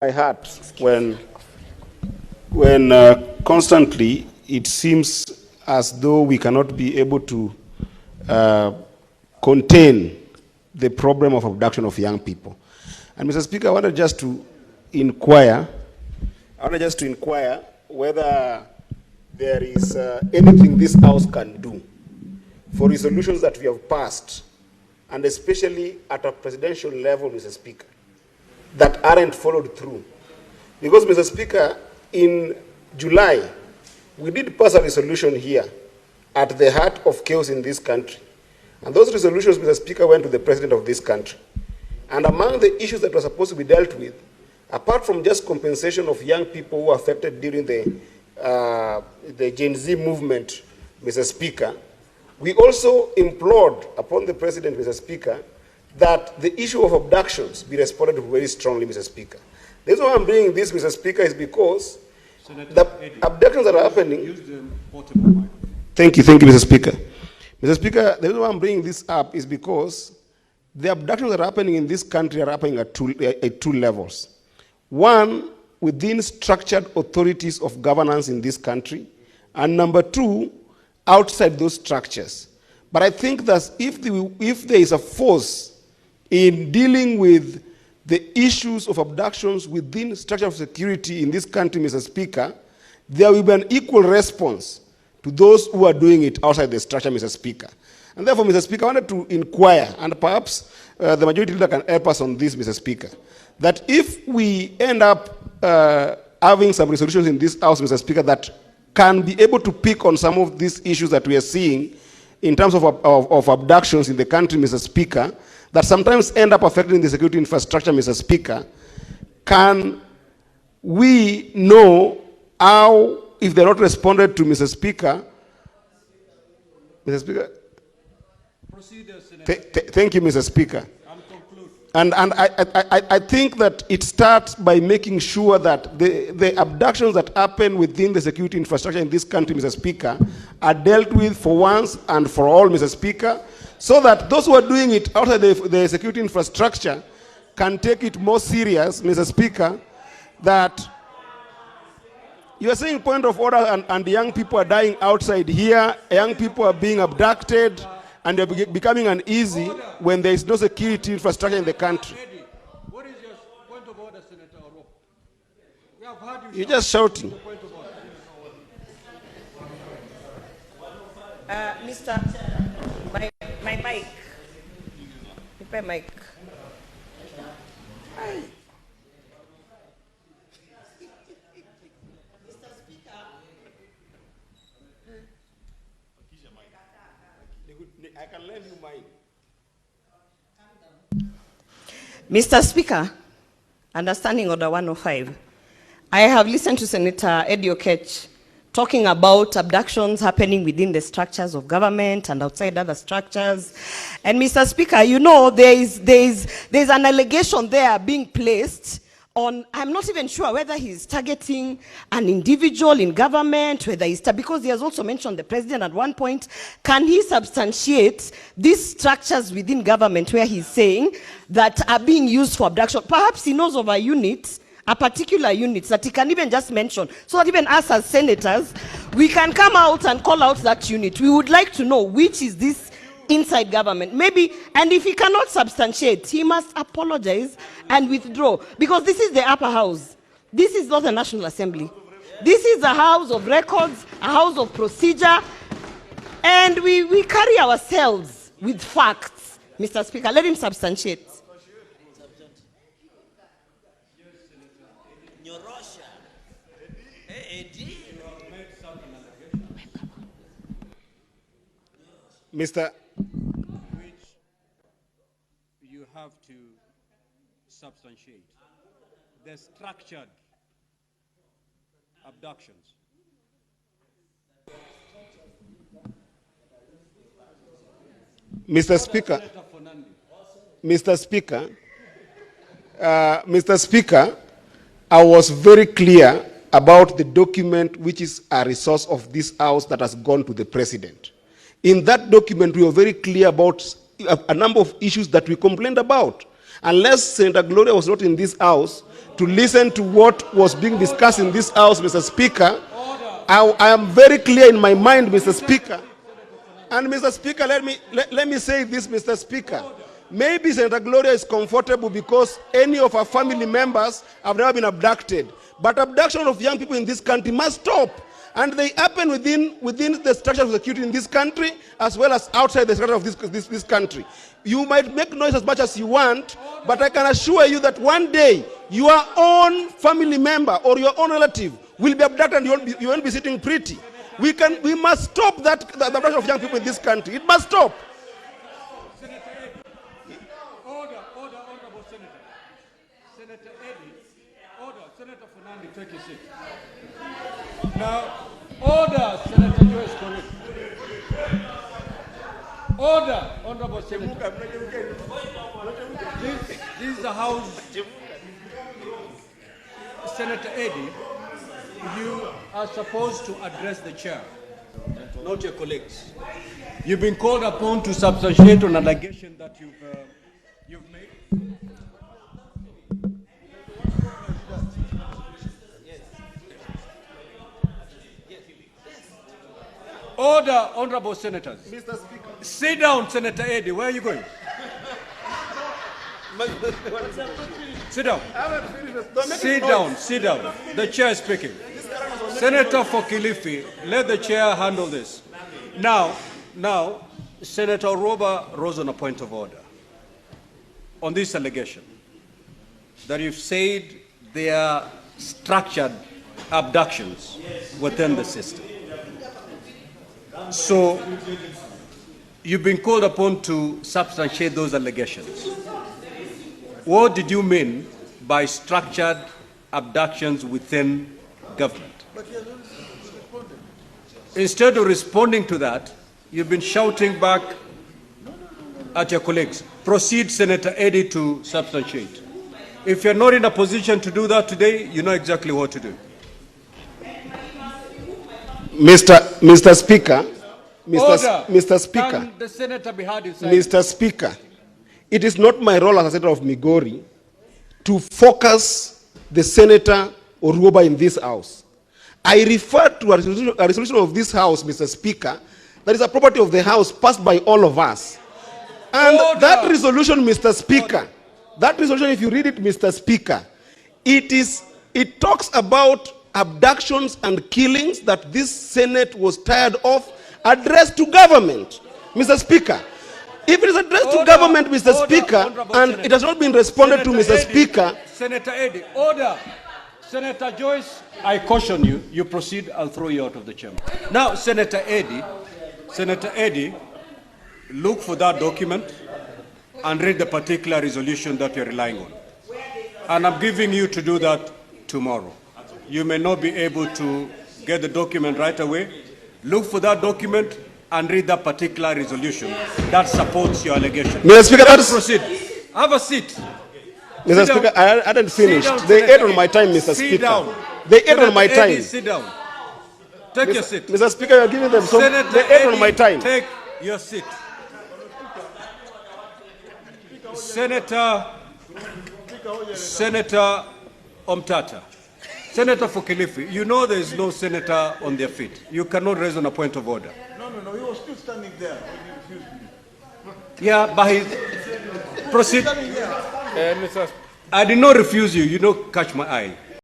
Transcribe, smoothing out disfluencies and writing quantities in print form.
my heart when constantly it seems as though we cannot be able to contain the problem of abduction of young people. And Mr. Speaker, I wanted just to inquire whether there is anything this House can do for resolutions that we have passed, and especially at a presidential level, Mr. Speaker, that aren't followed through. Because, Mr. Speaker, in July, we did pass a resolution here at the heart of chaos in this country. And those resolutions, Mr. Speaker, went to the president of this country. And among the issues that were supposed to be dealt with, apart from just compensation of young people who were affected during the Gen Z movement, Mr. Speaker, we also implored upon the president, Mr. Speaker, that the issue of abductions be responded to very strongly, Mr. Speaker. The reason why I'm bringing this, Mr. Speaker, is because the abductions that are happening. Use the portable microphone. Thank you, Mr. Speaker. Mr. Speaker, the reason why I'm bringing this up is because the abductions that are happening in this country are happening at two levels. One, within structured authorities of governance in this country, and number two, outside those structures. But I think that if there is a force in dealing with the issues of abductions within structure of security in this country, Mr. Speaker, there will be an equal response to those who are doing it outside the structure, Mr. Speaker. And therefore, Mr. Speaker, I wanted to inquire, and perhaps the majority leader can help us on this, Mr. Speaker, that if we end up having some resolutions in this House, Mr. Speaker, that can be able to pick on some of these issues that we are seeing in terms of abductions in the country, Mr. Speaker, that sometimes end up affecting the security infrastructure, Mr. Speaker, can we know how, if they're not responded to, Mr. Speaker, thank you, Mr. Speaker. And I think that it starts by making sure that the abductions that happen within the security infrastructure in this country, Mr. Speaker, are dealt with for once and for all, Mr. Speaker, so that those who are doing it outside the security infrastructure can take it more serious, Mr. Speaker, that you are saying point of order and young people are dying outside here, young people are being abducted, and they're becoming uneasy when there is no security infrastructure in the country. Eddy, what is your point of order, Senator Orwoba? We have heard you. You're just shouting. Mr. My mic. My mic. Mr. Speaker. I can lend you mine. Mr. Speaker, understanding Order 105, I have listened to Senator Eddy Oketch talking about abductions happening within the structures of government and outside other structures. And Mr. Speaker, you know, there is an allegation there being placed on, I'm not even sure whether he's targeting an individual in government, whether he's, because he has also mentioned the president at one point. Can he substantiate these structures within government where he's saying that are being used for abduction? Perhaps he knows of a unit, a particular unit that he can even just mention, so that even us as senators, we can come out and call out that unit. We would like to know which is this inside government. Maybe, and if he cannot substantiate, he must apologize and withdraw. Because this is the upper house. This is not the National Assembly. This is a house of records, a house of procedure, and we carry ourselves with facts. Mr. Speaker, let him substantiate. Mr. Which you have to substantiate. The structured abductions. Mr. Speaker, Mr. Speaker, I was very clear about the document which is a resource of this House that has gone to the President. In that document, we were very clear about a number of issues that we complained about. Unless Senator Gloria was not in this House, to listen to what was being discussed in this house, Mr. Speaker. I am very clear in my mind, Mr. Speaker. And Mr. Speaker, let me say this, Mr. Speaker. Maybe Senator Gloria is comfortable because any of her family members have never been abducted. But abduction of young people in this country must stop. And they happen within the structure of security in this country as well as outside the structure of this country. You might make noise as much as you want, but I can assure you that one day your own family member or your own relative will be abducted and you won't be sitting pretty. We must stop the abduction of young people in this country. It must stop. Senator Eddy. Order, honorable Senator. Senator Eddy. Order. Senator Fernandez, take your seat. Now, order, Senator Joyce Correct. Order, honorable Senator. This is the House. Senator Eddy, you are supposed to address the chair, not your colleagues. You've been called upon to substantiate an allegation that you've made. Order, honorable senators. Mr. Speaker. Sit down, Senator Eddy. Where are you going? Sit down. Sit down. The chair is speaking. Senator for Kilifi, let the chair handle this. Now, Senator Orwoba rose on a point of order on this allegation that you've said they are structured abductions within the system. So, you've been called upon to substantiate those allegations. What did you mean by structured abductions within government? Instead of responding to that, you've been shouting back at your colleagues. Proceed, Senator Eddy, to substantiate. If you're not in a position to do that today, you know exactly what to do. Mr. Speaker. Order. Mr. Speaker. Can the senator be heard inside? Mr. Speaker, it is not my role as a senator of Migori to focus the Senator Orwoba in this house. I refer to a resolution of this house, Mr. Speaker, that is a property of the house passed by all of us. And Order. that resolution, Mr. Speaker, that resolution, if you read it, Mr. Speaker, it talks about abductions and killings that this Senate was tired of, addressed to government. Mr. Speaker, if it is addressed to government, Mr. Speaker, and it has not been responded to, Mr. Speaker. Senator Eddy, order. Senator Joyce, I caution you. You proceed, I'll throw you out of the chamber. Now, Senator Eddy, look for that document and read the particular resolution that you're relying on. And I'm giving you to do that tomorrow. You may not be able to get the document right away. Look for that document and read that particular resolution that supports your allegation. Mr. Speaker, let's proceed. Have a seat. Mr. Speaker, I hadn't finished. They ate on my time, Mr. Speaker. They ate on my time. Sit down. Take your seat. Mr. Speaker, you're giving them so they ate on my time. Take your seat. Senator Omtata. Senator for Kilifi, you know there is no senator on their feet. You cannot raise on a point of order. No, he was still standing there when he refused me. Yeah, but he proceed. I did not refuse you. You don't catch my eye.